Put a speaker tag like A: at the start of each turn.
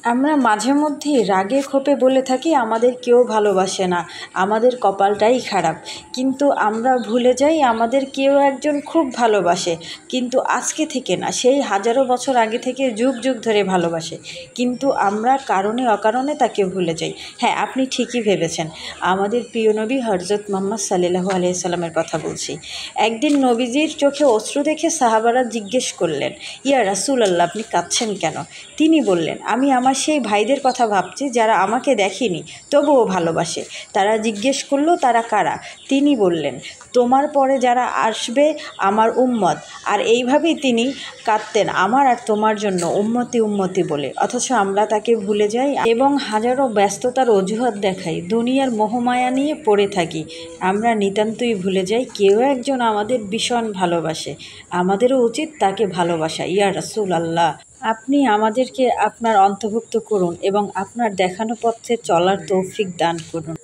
A: আমরা মাঝে মধ্যেই রাগে ক্ষোভে বলে থাকি আমাদের কেউ ভালোবাসে না, আমাদের কপালটাই খারাপ। কিন্তু আমরা ভুলে যাই আমাদের কেউ একজন খুব ভালোবাসে, কিন্তু আজকে থেকে না, সেই হাজারো বছর আগে থেকে যুগ যুগ ধরে ভালোবাসে। কিন্তু আমরা কারণে অকারণে তাকে ভুলে যাই। হ্যাঁ, আপনি ঠিকই ভেবেছেন, আমাদের প্রিয় নবী হযরত মুহাম্মদ সাল্লাল্লাহু আলাইহি সাল্লামের কথা বলছি। একদিন নবীজির চোখে অশ্রু দেখে সাহাবারা জিজ্ঞেস করলেন, ইয়া রাসূলুল্লাহ, আপনি কাঁদছেন কেন? তিনি বললেন, আমি আমার সেই ভাইদের কথা ভাবছি যারা আমাকে দেখেনি তবুও ভালোবাসে। তারা জিজ্ঞেস করলো, তারা কারা? তিনি বললেন, তোমার পরে যারা আসবে আমার উম্মত। আর এইভাবেই তিনি কাঁদতেন আমার আর তোমার জন্য, উম্মতি উম্মতি বলে। অথচ আমরা তাকে ভুলে যাই এবং হাজারো ব্যস্ততার অজুহাত দেখাই, দুনিয়ার মোহমায়া নিয়ে পড়ে থাকি। আমরা নিতান্তই ভুলে যাই কেউ একজন আমাদের ভীষণ ভালোবাসে, আমাদেরও উচিত তাকে ভালোবাসা। ইয়া রাসূলুল্লাহ, আপনি আমাদেরকে আপনার অন্তর্ভুক্ত করুন এবং আপনার দেখানো পথে চলার তৌফিক দান করুন।